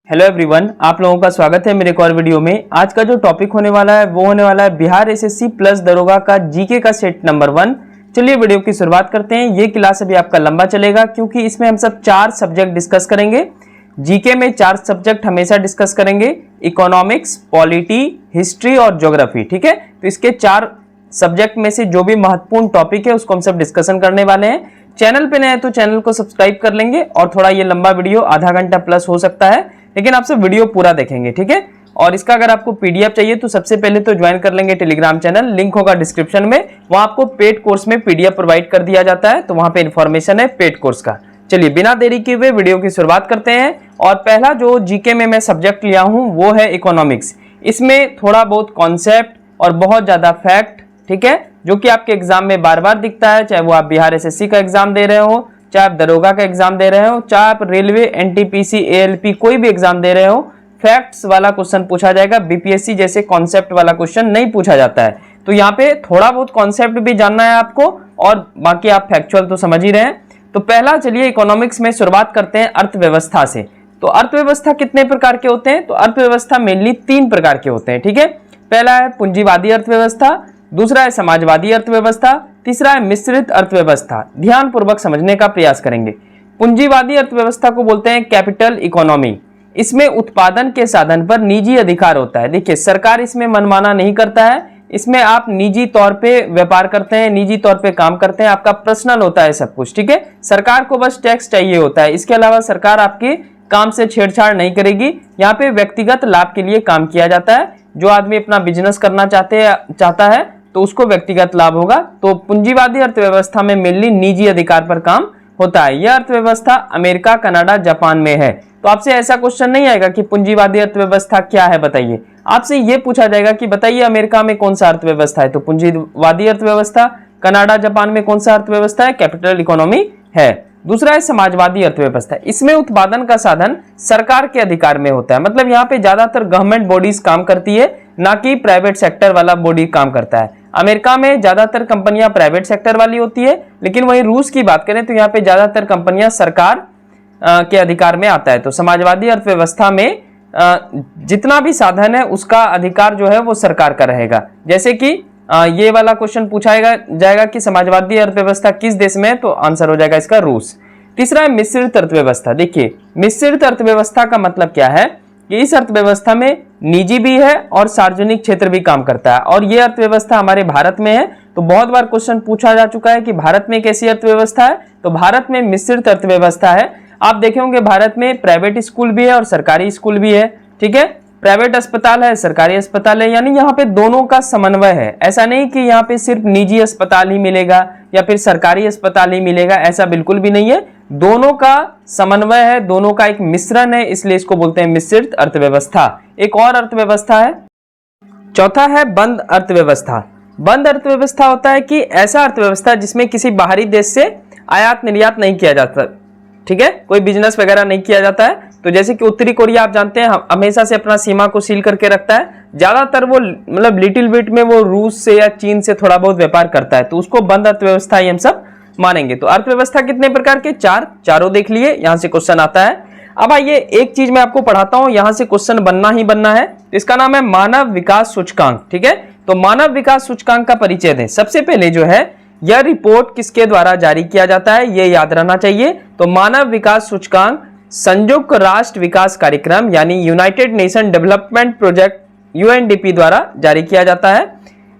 Hello everyone, आप लोगों का स्वागत है मेरे एक और वीडियो में। आज का जो टॉपिक होने वाला है वो होने वाला है बिहार एसएससी प्लस दरोगा का जीके का सेट नंबर 1। चलिए वीडियो की शुरुआत करते हैं। ये क्लास अभी आपका लंबा चलेगा क्योंकि इसमें हम सब 4 सब्जेक्ट डिस्कस करेंगे। जीके में 4 सब्जेक्ट हमेशा डिस्कस करेंगे, इकोनॉमिक्स, पॉलिटी, हिस्ट्री और ज्योग्राफी। ठीक है, तो इसके 4 सब्जेक्ट में से जो भी महत्वपूर्ण टॉपिक है उसको हम सब डिस्कशन करने वाले हैं। चैनल पे नए हैं तो चैनल को सब्सक्राइब कर लेंगे और थोड़ा ये लंबा वीडियो आधा घंटा प्लस हो सकता है, लेकिन आप सब वीडियो पूरा देखेंगे। ठीक है, और इसका अगर आपको पीडीएफ चाहिए तो सबसे पहले तो ज्वाइन कर लेंगे टेलीग्राम चैनल, लिंक होगा डिस्क्रिप्शन में। वहां आपको पेड कोर्स में पीडीएफ प्रोवाइड कर दिया जाता है, तो वहां पे इंफॉर्मेशन है पेड कोर्स का। चलिए बिना देरी किए हुए वीडियो की शुरुआत करते हैं। और पहला जो जीके में मैं सब्जेक्ट लिया हूं वो है इकोनॉमिक्स। इसमें थोड़ा बहुत कॉन्सेप्ट और बहुत ज्यादा फैक्ट, ठीक है, जो कि आपके एग्जाम में बार बार दिखता है, चाहे वो आप बिहार एसएससी का एग्जाम दे रहे हो, चाहे आप दरोगा का एग्जाम दे रहे हो, चाहे आप रेलवे, एनटीपीसी, एएलपी कोई भी एग्जाम दे रहे हो, फैक्ट्स वाला क्वेश्चन पूछा जाएगा। बीपीएससी जैसे कॉन्सेप्ट वाला क्वेश्चन नहीं पूछा जाता है। तो यहाँ पे थोड़ा बहुत कॉन्सेप्ट भी जानना है आपको और बाकी आप फैक्चुअल तो समझ ही रहे हैं। तो पहला चलिए इकोनॉमिक्स में शुरुआत करते हैं अर्थव्यवस्था से। तो अर्थव्यवस्था कितने प्रकार के होते हैं? तो अर्थव्यवस्था मेनली 3 प्रकार के होते हैं। ठीक है, पहला है पूंजीवादी अर्थव्यवस्था, दूसरा है समाजवादी अर्थव्यवस्था, तीसरा है मिश्रित अर्थव्यवस्था। ध्यान पूर्वक समझने का प्रयास करेंगे। पूंजीवादी अर्थव्यवस्था को बोलते हैं कैपिटल इकोनॉमी। इसमें उत्पादन के साधन पर निजी अधिकार होता है। देखिए, सरकार इसमें मनमाना नहीं करता है, इसमें आप निजी तौर पे व्यापार करते हैं, निजी तौर पे काम करते हैं, आपका पर्सनल होता है सब कुछ। ठीक है, सरकार को बस टैक्स चाहिए होता है, इसके अलावा सरकार आपके काम से छेड़छाड़ नहीं करेगी। यहाँ पे व्यक्तिगत लाभ के लिए काम किया जाता है। जो आदमी अपना बिजनेस करना चाहता है तो उसको व्यक्तिगत लाभ होगा। तो पूंजीवादी अर्थव्यवस्था में मेनली निजी अधिकार पर काम होता है। यह अर्थव्यवस्था अमेरिका, कनाडा, जापान में है। तो आपसे ऐसा क्वेश्चन नहीं आएगा कि पूंजीवादी अर्थव्यवस्था क्या है बताइए, आपसे यह पूछा जाएगा कि बताइए अमेरिका में कौन सा अर्थव्यवस्था है, तो पूंजीवादी अर्थव्यवस्था। कनाडा, जापान में कौन सा अर्थव्यवस्था है? कैपिटल इकोनॉमी है। दूसरा है समाजवादी अर्थव्यवस्था। इसमें उत्पादन का साधन सरकार के अधिकार में होता है, मतलब यहाँ पे ज्यादातर गवर्नमेंट बॉडीज काम करती है, ना कि प्राइवेट सेक्टर वाला बॉडी काम करता है। अमेरिका में ज्यादातर कंपनियां प्राइवेट सेक्टर वाली होती है, लेकिन वहीं रूस की बात करें तो यहाँ पे ज्यादातर कंपनियां सरकार के अधिकार में आता है। तो समाजवादी अर्थव्यवस्था में जितना भी साधन है उसका अधिकार जो है वो सरकार का रहेगा। जैसे कि ये वाला क्वेश्चन पूछा जाएगा कि समाजवादी अर्थव्यवस्था किस देश में है, तो आंसर हो जाएगा इसका रूस। तीसरा है मिश्रित अर्थव्यवस्था। देखिए, मिश्रित अर्थव्यवस्था का मतलब क्या है कि इस अर्थव्यवस्था में निजी भी है और सार्वजनिक क्षेत्र भी काम करता है, और ये अर्थव्यवस्था हमारे भारत में है। तो बहुत बार क्वेश्चन पूछा जा चुका है कि भारत में कैसी अर्थव्यवस्था है, तो भारत में मिश्रित अर्थव्यवस्था है। आप देखे होंगे भारत में प्राइवेट स्कूल भी है और सरकारी स्कूल भी है। ठीक है, प्राइवेट अस्पताल है, सरकारी अस्पताल है, यानी यहाँ पे दोनों का समन्वय है। ऐसा नहीं कि यहाँ पे सिर्फ निजी अस्पताल ही मिलेगा या फिर सरकारी अस्पताल ही मिलेगा, ऐसा बिल्कुल भी नहीं है। दोनों का समन्वय है, दोनों का एक मिश्रण है, इसलिए इसको बोलते हैं मिश्रित अर्थव्यवस्था। एक और अर्थव्यवस्था है, चौथा है बंद अर्थव्यवस्था। बंद अर्थव्यवस्था होता है कि ऐसा अर्थव्यवस्था जिसमें किसी बाहरी देश से आयात निर्यात नहीं किया जाता। ठीक है, कोई बिजनेस वगैरह नहीं किया जाता है। तो जैसे कि उत्तरी कोरिया आप जानते हैं हमेशा से अपना सीमा को सील करके रखता है, ज्यादातर वो मतलब लिटिल बिट में वो रूस से या चीन से थोड़ा बहुत व्यापार करता है, तो उसको बंद अर्थव्यवस्था ही हम सब मानेंगे। तो अर्थव्यवस्था कितने प्रकार के? 4, चारों देख लिए, यहां से क्वेश्चन आता है। अब आइए एक चीज मैं आपको पढ़ाता हूं, यहां से क्वेश्चन बनना ही बनना है। इसका नाम है मानव विकास सूचकांक। ठीक है, तो मानव विकास सूचकांक का परिचय दें। सबसे पहले जो है यह रिपोर्ट किसके द्वारा जारी किया जाता है, यह याद रहना चाहिए। तो मानव विकास सूचकांक संयुक्त राष्ट्र विकास कार्यक्रम यानी United nation development project UNDP द्वारा जारी किया जाता है।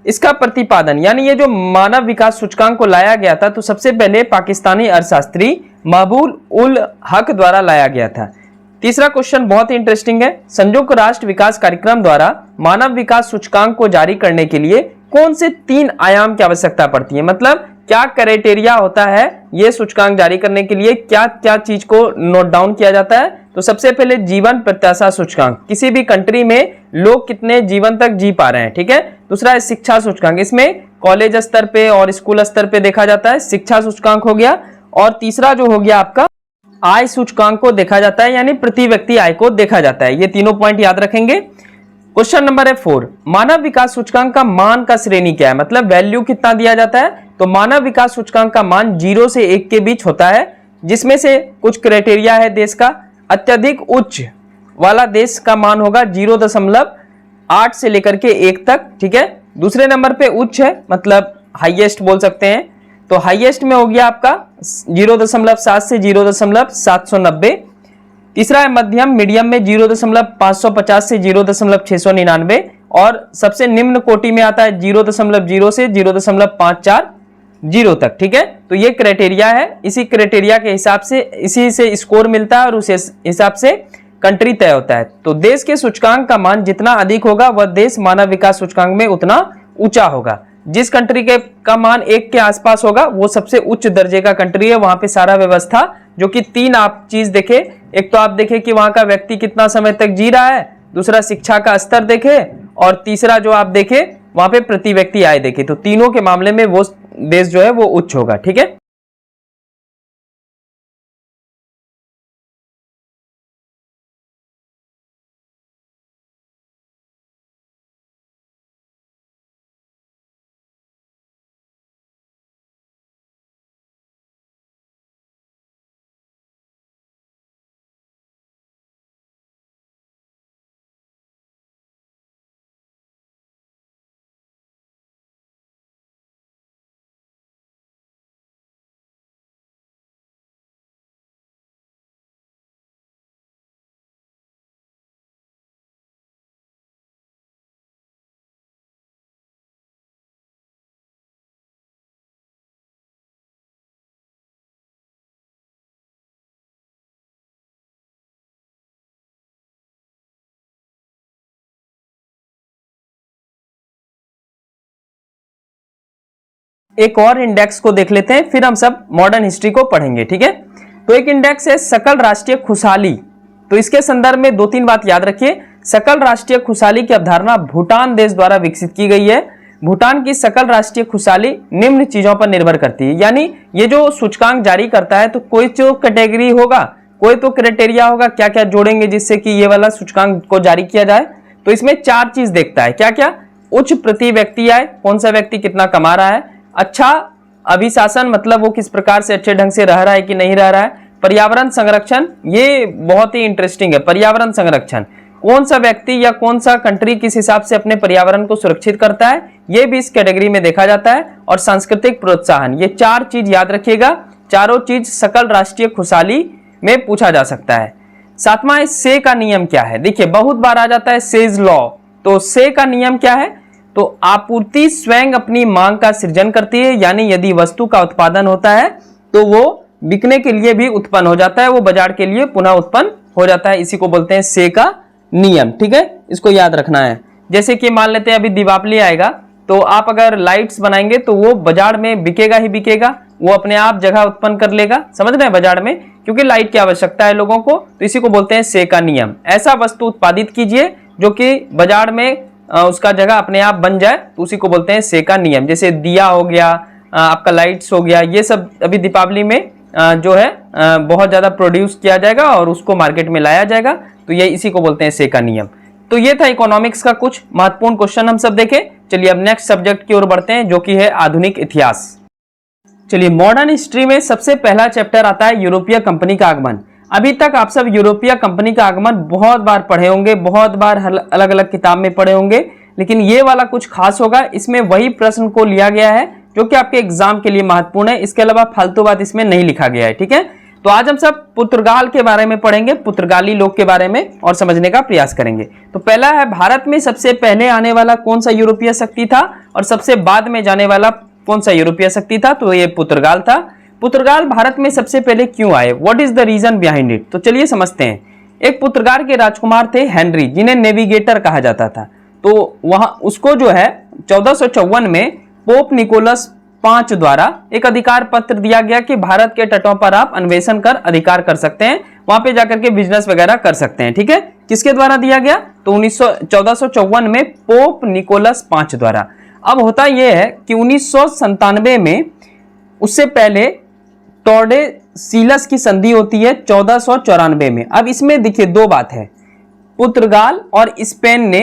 इसका प्रतिपादन यानी ये जो मानव विकास सूचकांक को लाया गया था, तो सबसे पहले पाकिस्तानी अर्थशास्त्री महबूब उल हक द्वारा लाया गया था। तीसरा क्वेश्चन बहुत ही इंटरेस्टिंग है, संयुक्त राष्ट्र विकास कार्यक्रम द्वारा मानव विकास सूचकांक को जारी करने के लिए कौन से 3 आयाम की आवश्यकता पड़ती है, मतलब क्या क्राइटेरिया होता है ये सूचकांक जारी करने के लिए, क्या क्या चीज को नोट डाउन किया जाता है। तो सबसे पहले जीवन प्रत्याशा सूचकांक, किसी भी कंट्री में लोग कितने जीवन तक जी पा रहे हैं। ठीक है, दूसरा है शिक्षा सूचकांक, इसमें कॉलेज स्तर पे और स्कूल स्तर पे देखा जाता है, शिक्षा सूचकांक हो गया। और तीसरा जो हो गया आपका आय सूचकांक को देखा जाता है, यानी प्रति व्यक्ति आय को देखा जाता है। ये तीनों पॉइंट याद रखेंगे। क्वेश्चन नंबर है 4, मानव विकास सूचकांक का मान का श्रेणी क्या है, मतलब वैल्यू कितना दिया जाता है। तो मानव विकास सूचकांक का मान 0 से 1 के बीच होता है, जिसमें से कुछ क्राइटेरिया है देश का। अत्यधिक उच्च वाला देश का मान होगा 0.8 से लेकर के 1 तक, ठीक है। दूसरे नंबर पे उच्च है, मतलब हाईएस्ट बोल सकते हैं, तो हाईएस्ट में हो गया आपका 0.7 से 0.790। तीसरा है मध्यम, मीडियम में 0.550 से 0.699, और सबसे निम्न कोटि में आता है 0.0 से 0.540 तक, ठीक है। तो ये क्राइटेरिया है, इसी क्राइटेरिया के हिसाब से इसी से स्कोर मिलता है और उस हिसाब से कंट्री तय होता है। तो देश के सूचकांक का मान जितना अधिक होगा वह देश मानव विकास सूचकांक में उतना ऊंचा होगा। जिस कंट्री के का मान 1 के आसपास होगा वो सबसे उच्च दर्जे का कंट्री है। वहां पे सारा व्यवस्था, जो कि 3 आप चीज देखे, एक तो आप देखे कि वहां का व्यक्ति कितना समय तक जी रहा है, दूसरा शिक्षा का स्तर देखे, और तीसरा जो आप देखे वहां पे प्रति व्यक्ति आय देखे। तो तीनों के मामले में वो देश जो है वो उच्च होगा, ठीक है। एक और इंडेक्स को देख लेते हैं, फिर हम सब मॉडर्न हिस्ट्री को पढ़ेंगे, ठीक है। तो एक इंडेक्स है सकल राष्ट्रीय खुशहाली। तो इसके संदर्भ में 2-3 बात याद रखिए। सकल राष्ट्रीय खुशहाली की अवधारणा भूटान देश द्वारा विकसित की गई है। भूटान की सकल राष्ट्रीय खुशहाली निम्न चीजों पर निर्भर करती है, यानी ये जो सूचकांक जारी करता है तो कोई जो कैटेगरी होगा, कोई तो क्राइटेरिया होगा, क्या क्या जोड़ेंगे जिससे कि ये वाला सूचकांक को जारी किया जाए। तो इसमें 4 चीज देखता है, क्या क्या? उच्च प्रति व्यक्ति आय, कौन सा व्यक्ति कितना कमा रहा है। अच्छा अभिशासन, मतलब वो किस प्रकार से अच्छे ढंग से रह रहा है कि नहीं रह रहा है। पर्यावरण संरक्षण, ये बहुत ही इंटरेस्टिंग है। पर्यावरण संरक्षण, कौन सा व्यक्ति या कौन सा कंट्री किस हिसाब से अपने पर्यावरण को सुरक्षित करता है, ये भी इस कैटेगरी में देखा जाता है। और सांस्कृतिक प्रोत्साहन, ये 4 चीज याद रखिएगा। चारों चीज सकल राष्ट्रीय खुशहाली में पूछा जा सकता है। 7वां है से का नियम क्या है। देखिए बहुत बार आ जाता है सेज लॉ। तो से का नियम क्या है? तो आपूर्ति स्वयं अपनी मांग का सृजन करती है, यानी यदि वस्तु का उत्पादन होता है तो वो बिकने के लिए भी उत्पन्न हो जाता है, वो बाजार के लिए पुनः उत्पन्न हो जाता है। इसी को बोलते हैं से का नियम, ठीक है। इसको याद रखना है। जैसे कि मान लेते हैं अभी दीपावली आएगा, तो आप अगर लाइट्स बनाएंगे तो वो बाजार में बिकेगा ही बिकेगा, वो अपने आप जगह उत्पन्न कर लेगा, समझ रहे हैं, बाजार में, क्योंकि लाइट की आवश्यकता है लोगों को। तो इसी को बोलते हैं से का नियम। ऐसा वस्तु उत्पादित कीजिए जो कि बाजार में उसका जगह अपने आप बन जाए, तो उसी को बोलते हैं से का नियम। जैसे दिया हो गया, आपका लाइट्स हो गया, ये सब अभी दीपावली में जो है बहुत ज्यादा प्रोड्यूस किया जाएगा और उसको मार्केट में लाया जाएगा, तो ये इसी को बोलते हैं से का नियम। तो ये था इकोनॉमिक्स का कुछ महत्वपूर्ण क्वेश्चन हम सब देखे। चलिए अब नेक्स्ट सब्जेक्ट की ओर बढ़ते हैं, जो कि है आधुनिक इतिहास। चलिए मॉडर्न हिस्ट्री में सबसे पहला चैप्टर आता है यूरोपीय कंपनी का आगमन। अभी तक आप सब यूरोपीय कंपनी का आगमन बहुत बार पढ़े होंगे, बहुत बार अलग अलग किताब में पढ़े होंगे, लेकिन ये वाला कुछ खास होगा। इसमें वही प्रश्न को लिया गया है जो कि आपके एग्जाम के लिए महत्वपूर्ण है। इसके अलावा फालतू बात इसमें नहीं लिखा गया है, ठीक है। तो आज हम सब पुर्तगाल के बारे में पढ़ेंगे, पुर्तगाली लोग के बारे में, और समझने का प्रयास करेंगे। तो पहला है, भारत में सबसे पहले आने वाला कौन सा यूरोपीय शक्ति था और सबसे बाद में जाने वाला कौन सा यूरोपीय शक्ति था? तो ये पुर्तगाल था। पुर्तगाल भारत में सबसे पहले क्यों आए? What is the reason behind it? तो चलिए समझते हैं। एक पुर्तगाल के राजकुमार थे हेनरी, जिन्हें नेविगेटर कहा जाता था। तो वहां उसको जो है 1454 में पोप निकोलस 5 द्वारा एक अधिकार पत्र दिया गया कि भारत के तटों पर आप अन्वेषण कर अधिकार कर सकते हैं, वहां पे जाकर के बिजनेस वगैरह कर सकते हैं, ठीक है। किसके द्वारा दिया गया? तो 1454 में पोप निकोलस 5 द्वारा। अब होता यह है कि 1997 में, उससे पहले टॉर्डेसिलस की संधि होती है 1494 में। अब इसमें देखिए 2 बात है, पुर्तगाल और स्पेन ने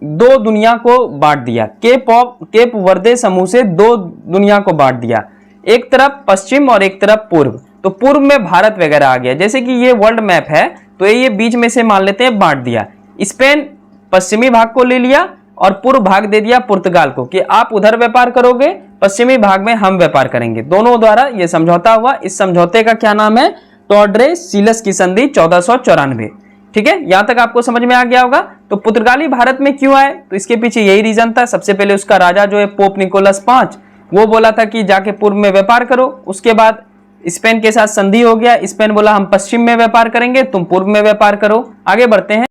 2 दुनिया को बांट दिया। केप वर्दे समूह से 2 दुनिया को बांट दिया, एक तरफ पश्चिम और एक तरफ पूर्व। तो पूर्व में भारत वगैरह आ गया। जैसे कि ये वर्ल्ड मैप है, तो ये बीच में से मान लेते हैं बांट दिया। स्पेन पश्चिमी भाग को ले लिया और पूर्व भाग दे दिया पुर्तगाल को कि आप उधर व्यापार करोगे, पश्चिमी भाग में हम व्यापार करेंगे। दोनों द्वारा यह समझौता हुआ। इस समझौते का क्या नाम है? टॉर्डेसिलस की संधि 1494। ठीक है, यहां तक आपको समझ में आ गया होगा। तो पुर्तगाली भारत में क्यों आए? तो इसके पीछे यही रीजन था। सबसे पहले उसका राजा जो है पोप निकोलस 5, वो बोला था कि जाके पूर्व में व्यापार करो। उसके बाद स्पेन के साथ संधि हो गया। स्पेन बोला हम पश्चिम में व्यापार करेंगे, तुम पूर्व में व्यापार करो। आगे बढ़ते हैं।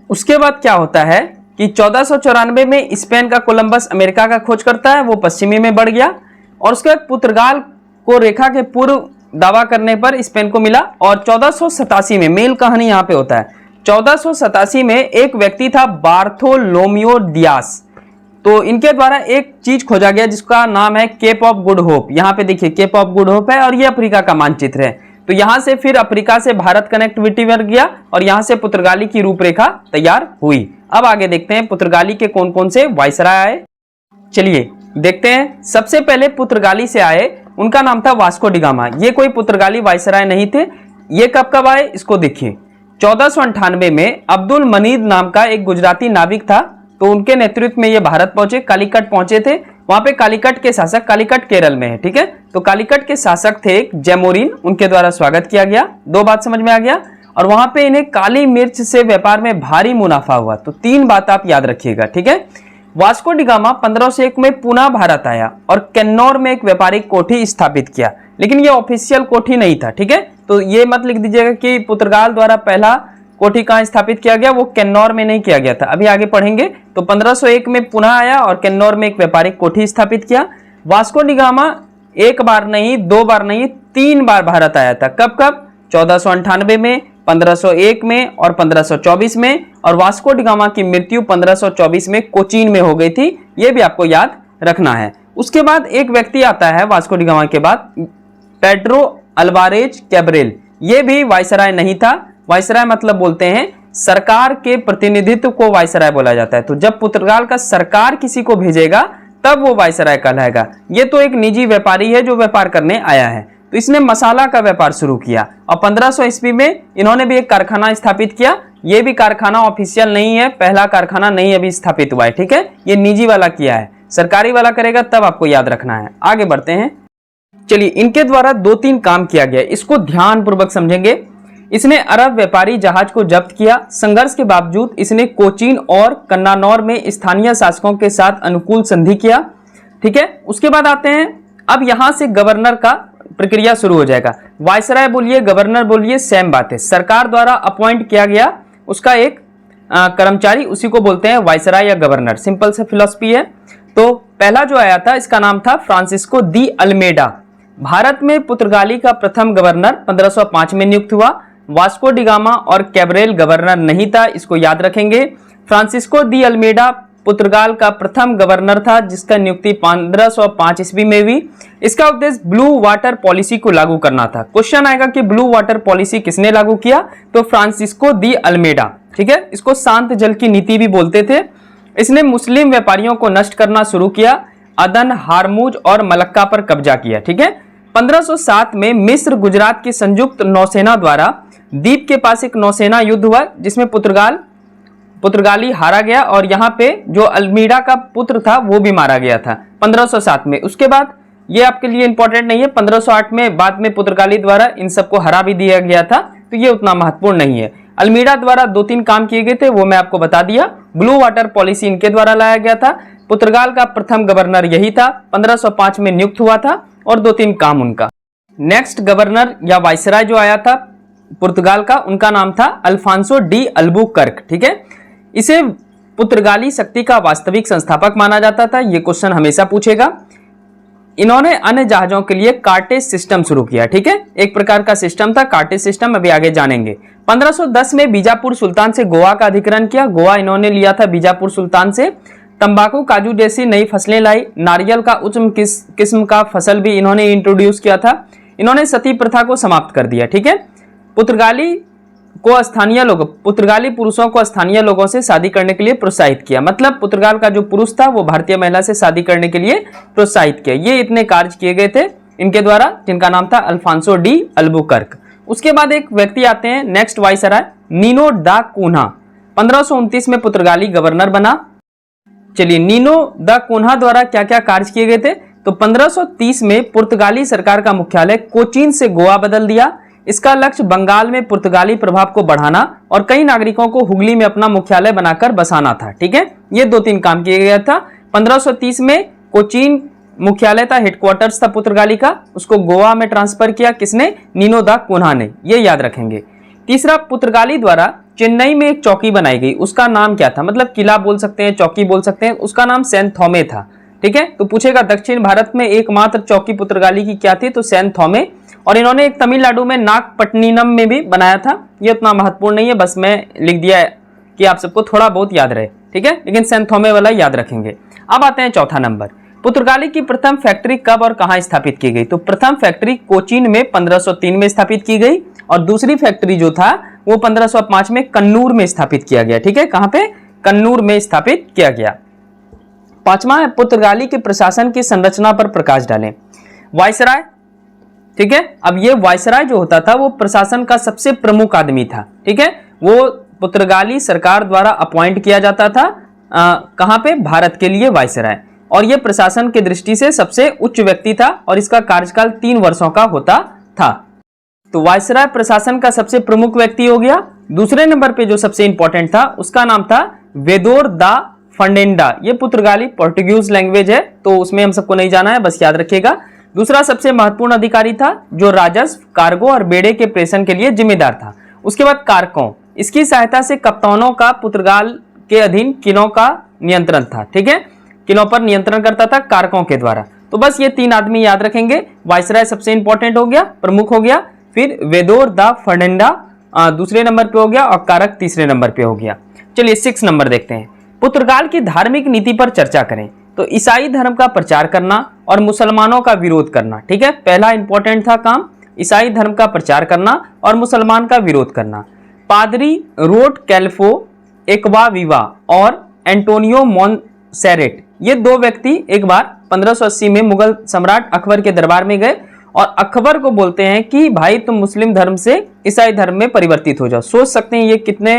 उसके बाद क्या होता है कि 1494 में स्पेन का कोलंबस अमेरिका का खोज करता है, वो पश्चिमी में बढ़ गया। और उसके बाद पुर्तगाल को रेखा के पूर्व दावा करने पर स्पेन को मिला। और 1487 में मेल कहानी यहां पे होता है। 1487 में एक व्यक्ति था बार्थोलोमियो डियास, तो इनके द्वारा एक चीज खोजा गया जिसका नाम है केप ऑफ गुड होप। यहाँ पे देखिए केप ऑफ गुड होप है और ये अफ्रीका का मानचित्र है। तो यहां से फिर अफ्रीका से भारत कनेक्टिविटी बढ़ गया और यहां से पुर्तगाली की रूपरेखा तैयार हुई। अब आगे देखते हैं पुर्तगाली के कौन कौन से वायसराय आए। चलिए देखते हैं। सबसे पहले पुर्तगाली से आए, उनका नाम था वास्को डी गामा। ये कोई पुर्तगाली वायसराय नहीं थे। ये कब कब आए इसको देखिए। 1498 में अब्दुल मनीद नाम का एक गुजराती नाविक था, तो उनके नेतृत्व में ये भारत पहुंचे, कालीकट पहुंचे थे। वहां पे कालीकट के शासक, कालीकट केरल में है, ठीक है, तो कालीकट के शासक थे एक जैमोरिन, उनके द्वारा स्वागत किया गया। दो बात समझ में आ गया। और वहां पे इन्हें काली मिर्च से व्यापार में भारी मुनाफा हुआ। तो तीन बात आप याद रखिएगा, ठीक है। वास्को डी गामा 1501 में पुनः भारत आया और किन्नौर में एक व्यापारिक कोठी स्थापित किया, लेकिन ये ऑफिशियल कोठी नहीं था, ठीक है। तो ये मत लिख दीजिएगा कि पुर्तगाल द्वारा पहला कोठी कहां स्थापित किया गया, वो किन्नौर में नहीं किया गया था। अभी आगे पढ़ेंगे। तो 1501 में पुनः आया और किन्नौर में एक व्यापारिक कोठी स्थापित किया। वास्को डी गामा एक बार नहीं, दो बार नहीं, तीन बार भारत आया था। कब कब? 1498 में, 1501 में और 1524 में। और वास्को डी गामा की मृत्यु 1524 में कोचीन में हो गई थी। यह भी आपको याद रखना है। उसके बाद एक व्यक्ति आता है वास्को डी गामा के बाद, पेड्रो अल्वारेज कैब्रेल। यह भी वायसराय नहीं था। वायसराय मतलब बोलते हैं सरकार के प्रतिनिधित्व को वायसराय बोला जाता है। तो जब पुर्तगाल का सरकार किसी को भेजेगा तब वो वायसराय कहलाएगा। ये तो एक निजी व्यापारी है जो व्यापार करने आया है। तो इसने मसाला का व्यापार शुरू किया और 1500 ईस्वी में इन्होंने भी एक कारखाना स्थापित किया। ये भी कारखाना ऑफिशियल नहीं है, पहला कारखाना नहीं अभी स्थापित हुआ है, ठीक है। ये निजी वाला किया है, सरकारी वाला करेगा तब आपको याद रखना है। आगे बढ़ते हैं। चलिए, इनके द्वारा दो तीन काम किया गया, इसको ध्यान पूर्वक समझेंगे। इसने अरब व्यापारी जहाज को जब्त किया। संघर्ष के बावजूद इसने कोचीन और कन्नानौर में स्थानीय शासकों के साथ अनुकूल संधि किया, ठीक है। उसके बाद आते हैं, अब यहां से गवर्नर का प्रक्रिया शुरू हो जाएगा। वायसराय बोलिए, गवर्नर बोलिए, सेम बात है। सरकार द्वारा अपॉइंट किया गया उसका एक कर्मचारी, उसी को बोलते हैं वायसराय या गवर्नर। सिंपल से फिलॉसफी है। तो पहला जो आया था इसका नाम था फ्रांसिस्को दी अल्मेडा। भारत में पुर्तगाली का प्रथम गवर्नर 1505 में नियुक्त हुआ। वास्को डी गामा और कैब्रेल गवर्नर नहीं था, इसको याद रखेंगे। फ्रांसिस्को दी अल्मेडा पुर्तगाल का प्रथम गवर्नर था जिसका नियुक्ति 1505 ईस्वी में हुई। इसका उद्देश्य ब्लू वाटर पॉलिसी को लागू करना था। क्वेश्चन आएगा कि ब्लू वाटर पॉलिसी किसने लागू किया, तो फ्रांसिस्को दी अल्मेडा, ठीक है। इसको शांत जल की नीति भी बोलते थे। इसने मुस्लिम व्यापारियों को नष्ट करना शुरू किया, अदन, हारमुज और मलक्का पर कब्जा किया, ठीक है। 1507 में मिस्र गुजरात की संयुक्त नौसेना द्वारा द्वीप के पास एक नौसेना युद्ध हुआ जिसमें पुर्तगाली हारा गया और यहाँ पे जो अल्मीडा का पुत्र था वो भी मारा गया था 1507 में। उसके बाद ये आपके लिए इंपॉर्टेंट नहीं है, 1508 में बाद में पुर्तगाली द्वारा इन सबको हरा भी दिया गया था, तो ये उतना महत्वपूर्ण नहीं है। अल्मीडा द्वारा दो तीन काम किए गए थे, वो मैं आपको बता दिया। ब्लू वाटर पॉलिसी इनके द्वारा लाया गया था। पुर्तगाल का प्रथम गवर्नर यही था, 1505 में नियुक्त हुआ था और दो तीन काम उनका। नेक्स्ट गवर्नर या वायसराय जो आया था पुर्तगाल का, उनका नाम था अल्फांसो डी अल्बुकर्क, ठीक है। इसे पुर्तगाली शक्ति का वास्तविक संस्थापक माना जाता था। यह क्वेश्चन हमेशा पूछेगा। इन्होंने अन्य जहाजों के लिए कार्टेज सिस्टम शुरू किया, ठीक है। एक प्रकार का सिस्टम था कार्टेज सिस्टम, अभी आगे जानेंगे। 1510 में बीजापुर सुल्तान से गोवा का अधिग्रहण किया। गोवा इन्होंने लिया था बीजापुर सुल्तान से। तंबाकू, काजू जैसी नई फसलें लाई। नारियल का उच्च किस्म का फसल भी इन्होंने इंट्रोड्यूस किया था। इन्होंने सती प्रथा को समाप्त कर दिया, ठीक है। पुर्तगाली पुरुषों को स्थानीय लोगों से शादी करने के लिए प्रोत्साहित किया। मतलब पुर्तगाल का जो पुरुष था वो भारतीय महिला से शादी करने के लिए प्रोत्साहित किया। ये इतने कार्य किए गए थे इनके द्वारा, जिनका नाम था अल्फांसो डी अल्बुकर्क। उसके बाद एक व्यक्ति आते हैं नेक्स्ट वाइसराय नीनो दा कोन्हा, 1529 में पुर्तगाली गवर्नर बना। चलिए नीनो दा कोन्हा द्वारा क्या क्या कार्य किए गए थे, तो 1530 में पुर्तगाली सरकार का मुख्यालय कोचीन से गोवा बदल दिया। इसका लक्ष्य बंगाल में पुर्तगाली प्रभाव को बढ़ाना और कई नागरिकों को हुगली में अपना मुख्यालय बनाकर बसाना था। ठीक है, ये 2-3 काम किए गया था। 1530 में कोचीन मुख्यालय था, हेडक्वार्टर्स था पुर्तगाली का, उसको गोवा में ट्रांसफर किया किसने, नीनो दा कोन्हा ने, ये याद रखेंगे। तीसरा, पुर्तगाली द्वारा चेन्नई में एक चौकी बनाई गई, उसका नाम क्या था, मतलब किला बोल सकते हैं, चौकी बोल सकते हैं, उसका नाम सेंट थॉमे था। ठीक है, तो पूछेगा दक्षिण भारत में एकमात्र चौकी पुर्तगाली की क्या थी, तो सेंट थॉमे। और इन्होंने एक तमिलनाडु में नागपट्टिनम में भी बनाया था, ये उतना महत्वपूर्ण नहीं है, बस मैं लिख दिया है कि आप सबको थोड़ा बहुत याद रहे। ठीक है, लेकिन सेंट थॉमे वाला याद रखेंगे। अब आते हैं चौथा नंबर, पुर्तगाली की प्रथम फैक्ट्री कब और कहां स्थापित की गई, तो प्रथम फैक्ट्री कोचीन में 1503 में स्थापित की गई और दूसरी फैक्ट्री जो था वो 1505 में कन्नूर में स्थापित किया गया। ठीक है, कहां पे, कन्नूर में स्थापित किया गया। पांचवा है पुर्तगाली के प्रशासन की संरचना पर प्रकाश डालें, वाइसराय। ठीक है, अब ये वाइसराय जो होता था वो प्रशासन का सबसे प्रमुख आदमी था। ठीक है, वो पुर्तगाली सरकार द्वारा अपॉइंट किया जाता था कहां पे, भारत के लिए वाइसराय, और ये प्रशासन की दृष्टि से सबसे उच्च व्यक्ति था और इसका कार्यकाल 3 वर्षों का होता था। तो वाइसराय प्रशासन का सबसे प्रमुख व्यक्ति हो गया। दूसरे नंबर पे जो सबसे इंपॉर्टेंट था उसका नाम था वेदोर दा फर्नांडा, ये पुर्तगाली पोर्टुगीज लैंग्वेज है, तो उसमें हम सबको नहीं जाना है, बस याद रखिएगा। दूसरा सबसे महत्वपूर्ण अधिकारी था जो राजस्व, कार्गो और बेड़े के प्रेषण के लिए जिम्मेदार था। उसके बाद कारकों, इसकी सहायता से कप्तानों का पुर्तगाल के अधीन किलों का नियंत्रण था। ठीक है, किलों पर नियंत्रण करता था कारकों के द्वारा। तो बस ये 3 आदमी याद रखेंगे, वाइसराय सबसे इंपॉर्टेंट हो गया, प्रमुख हो गया, फिर वेदोर दा फर्नांडा दूसरे नंबर पे हो गया और कारक तीसरे नंबर पे हो गया। चलिए 6 नंबर देखते हैं, पुर्तगाल की धार्मिक नीति पर चर्चा करें, तो ईसाई धर्म का प्रचार करना और मुसलमानों का विरोध करना। ठीक है, पहला इंपॉर्टेंट था काम, ईसाई धर्म का प्रचार करना और मुसलमान का विरोध करना। पादरी रोड कैल्फो एक्वा विवा और एंटोनियो मोनसेरेट, ये 2 व्यक्ति एक बार 1580 में मुगल सम्राट अकबर के दरबार में गए और अकबर को बोलते हैं कि भाई तुम मुस्लिम धर्म से ईसाई धर्म में परिवर्तित हो जाओ। सोच सकते हैं ये कितने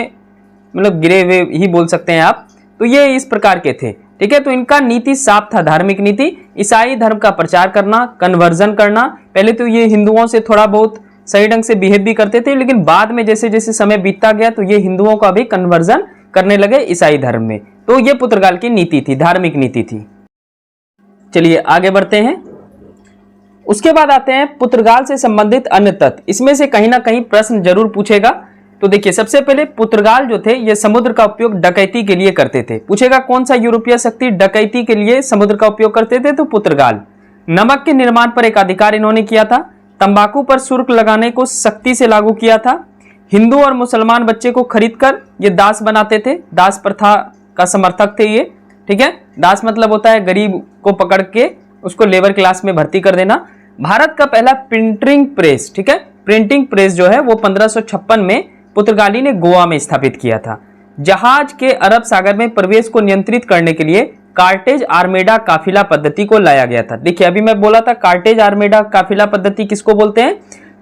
मतलब गिरे हुए ही बोल सकते हैं आप, तो ये इस प्रकार के थे। ठीक है, तो इनका नीति साफ था, धार्मिक नीति, ईसाई धर्म का प्रचार करना, कन्वर्जन करना। पहले तो ये हिंदुओं से थोड़ा बहुत सही ढंग से बिहेव भी करते थे, लेकिन बाद में जैसे जैसे समय बीतता गया तो ये हिंदुओं का भी कन्वर्जन करने लगे ईसाई धर्म में। तो ये पुर्तगाल की नीति थी, धार्मिक नीति थी। चलिए आगे बढ़ते हैं। उसके बाद आते हैं पुर्तगाल से संबंधित अन्य तथ्य, इसमें से कहीं ना कहीं प्रश्न जरूर पूछेगा। तो देखिए सबसे पहले पुर्तगाल जो थे ये समुद्र का उपयोग डकैती के लिए करते थे। पूछेगा कौन सा यूरोपीय शक्ति डकैती के लिए समुद्र का उपयोग करते थे, तो पुर्तगाल। नमक के निर्माण पर एक अधिकार इन्होंने किया था। तंबाकू पर शुल्क लगाने को सख्ती से लागू किया था। हिंदू और मुसलमान बच्चे को खरीदकर ये दास बनाते थे, दास प्रथा का समर्थक थे ये। ठीक है, दास मतलब होता है गरीब को पकड़ के उसको लेबर क्लास में भर्ती कर देना। भारत का पहला प्रिंटिंग प्रेस, ठीक है, प्रिंटिंग प्रेस जो है वो 1556 में पुर्तगाली ने गोवा में स्थापित किया था। जहाज के अरब सागर में प्रवेश को नियंत्रित करने के लिए कार्टेज आर्मेडा काफिला पद्धति को लाया गया था। देखिए अभी मैं बोला था कार्टेज आर्मेडा काफिला पद्धति किसको बोलते हैं,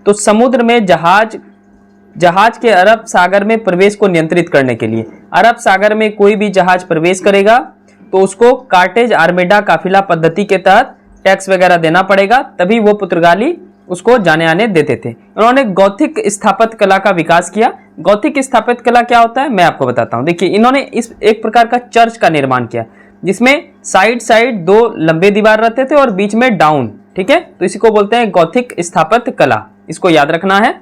तो समुद्र में जहाज के अरब सागर में प्रवेश को नियंत्रित करने के लिए, अरब सागर में कोई भी जहाज प्रवेश करेगा तो उसको कार्टेज आर्मेडा काफिला पद्धति के तहत टैक्स वगैरह देना पड़ेगा, तभी वो पुर्तगाली उसको जाने आने देते थे। उन्होंने गौथिक स्थापत्य कला का विकास किया। गौथिक स्थापत्य कला क्या होता है मैं आपको बताता हूँ। देखिए इन्होंने इस एक प्रकार का चर्च का निर्माण किया जिसमें साइड साइड 2 लंबे दीवार रहते थे और बीच में डाउन। ठीक है, तो इसी को बोलते हैं गौथिक स्थापत्य कला, इसको याद रखना है।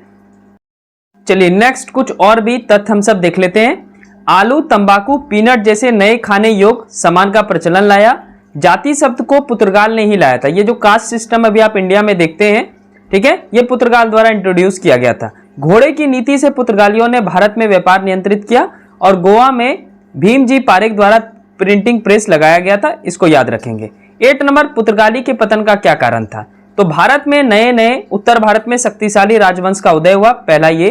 चलिए नेक्स्ट कुछ और भी तथ्य हम सब देख लेते हैं। आलू, तंबाकू, पीनट जैसे नए खाने योग्य सामान का प्रचलन लाया। जाति शब्द को पुर्तगाल ने ही लाया था। ये जो कास्ट सिस्टम अभी आप इंडिया में देखते हैं, ठीक है, ये पुर्तगाल द्वारा इंट्रोड्यूस किया गया था। घोड़े की नीति से पुर्तगालियों ने भारत में व्यापार नियंत्रित किया और गोवा में भीमजी पारेख द्वारा प्रिंटिंग प्रेस लगाया गया था, इसको याद रखेंगे। 8 नंबर, पुर्तगाली के पतन का क्या कारण था, तो भारत में नए नए उत्तर भारत में शक्तिशाली राजवंश का उदय हुआ। पहला ये,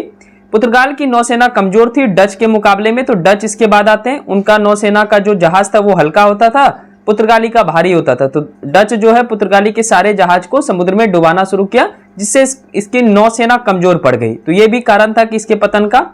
पुर्तगाल की नौसेना कमजोर थी डच के मुकाबले में, तो डच इसके बाद आते हैं। उनका नौसेना का जो जहाज था वो हल्का होता था, पुर्तगाली का भारी होता था, तो डच जो है पुर्तगाली के सारे जहाज को समुद्र में डुबाना शुरू किया जिससे इसकी नौसेना कमजोर पड़ गई। तो ये भी कारण था कि इसके पतन का।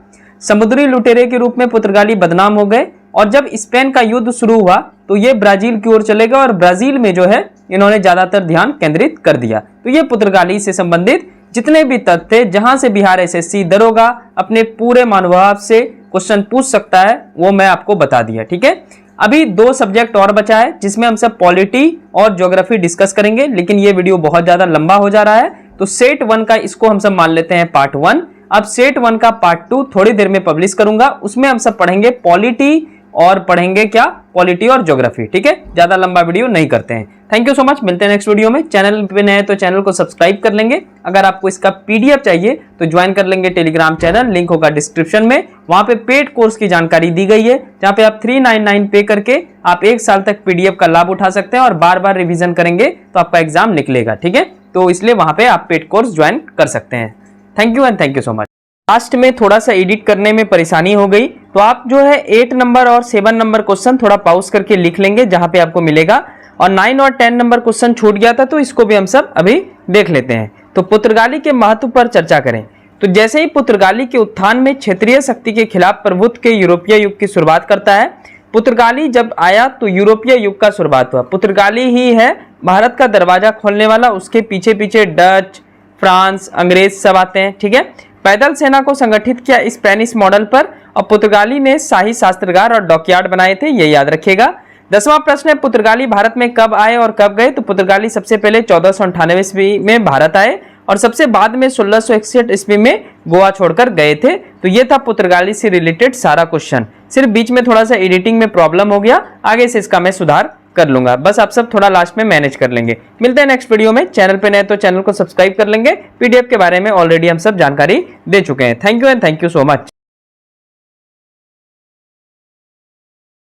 समुद्री लुटेरे के रूप में पुर्तगाली बदनाम हो गए और जब स्पेन का युद्ध शुरू हुआ तो ये ब्राजील की ओर चले गए और ब्राजील में जो है इन्होंने ज्यादातर ध्यान केंद्रित कर दिया। तो ये पुर्तगाली से संबंधित जितने भी तथ्य थे, जहां से बिहार एसएससी दरोगा अपने पूरे मनोभाव से क्वेश्चन पूछ सकता है, वो मैं आपको बता दिया। ठीक है, अभी 2 सब्जेक्ट और बचा है जिसमें हम सब पॉलिटी और ज्योग्राफी डिस्कस करेंगे, लेकिन ये वीडियो बहुत ज्यादा लंबा हो जा रहा है। तो सेट 1 का इसको हम सब मान लेते हैं पार्ट 1। अब सेट 1 का पार्ट 2 थोड़ी देर में पब्लिश करूंगा, उसमें हम सब पढ़ेंगे पॉलिटी और पढ़ेंगे क्या, पॉलिटी और ज्योग्राफी। ठीक है, ज्यादा लंबा वीडियो नहीं करते हैं। थैंक यू सो मच, मिलते हैं नेक्स्ट वीडियो में। चैनल पे नए तो चैनल को सब्सक्राइब कर लेंगे। अगर आपको इसका पीडीएफ चाहिए तो ज्वाइन कर लेंगे टेलीग्राम चैनल, लिंक होगा डिस्क्रिप्शन में। वहां पे पेड कोर्स की जानकारी दी गई है, जहां पे आप 399 पे करके आप 1 साल तक पीडीएफ का लाभ उठा सकते हैं और बार बार रिविजन करेंगे तो आपका एग्जाम निकलेगा। ठीक है, तो इसलिए वहां पे आप पेड कोर्स ज्वाइन कर सकते हैं। Thank you and thank you so much. Last में थोड़ा सा एडिट करने में परेशानी हो गई, तो आप जो है 8 नंबर और 7 नंबर क्वेश्चन थोड़ा पॉज करके लिख लेंगे जहां पे आपको मिलेगा, और 9 और 10 नंबर क्वेश्चन छूट गया था तो इसको भी हम सब अभी देख लेते हैं। तो पुर्तगाली के महत्व पर चर्चा करें। तो जैसे ही पुर्तगाली के उत्थान में क्षेत्रीय शक्ति के खिलाफ प्रभुत्व के यूरोपीय युग की शुरुआत करता है। पुर्तगाली जब आया तो यूरोपीय युग का शुरुआत हुआ। पुर्तगाली ही है भारत का दरवाजा खोलने वाला, उसके पीछे पीछे डच, फ्रांस, अंग्रेज सब आते हैं। ठीक है, पैदल सेना को संगठित किया स्पेनिश मॉडल पर, और पुर्तगाली ने शाही शास्त्रागार और डॉकयार्ड बनाए थे, ये याद रखिएगा। 10वां प्रश्न है, पुर्तगाली भारत में कब आए और कब गए। तो पुर्तगाली सबसे पहले 1498 ईस्वी में भारत आए और सबसे बाद में 1661 ईस्वी में गोवा छोड़कर गए थे। तो ये था पुर्तगाली से रिलेटेड सारा क्वेश्चन। सिर्फ बीच में थोड़ा सा एडिटिंग में प्रॉब्लम हो गया, आगे से इसका मैं सुधार कर लूंगा। बस आप सब थोड़ा लास्ट में मैनेज कर लेंगे। मिलते हैं नेक्स्ट वीडियो में। चैनल पे नए तो चैनल को सब्सक्राइब कर लेंगे। पीडीएफ के बारे में ऑलरेडी हम सब जानकारी दे चुके हैं। Thank you and thank you so much.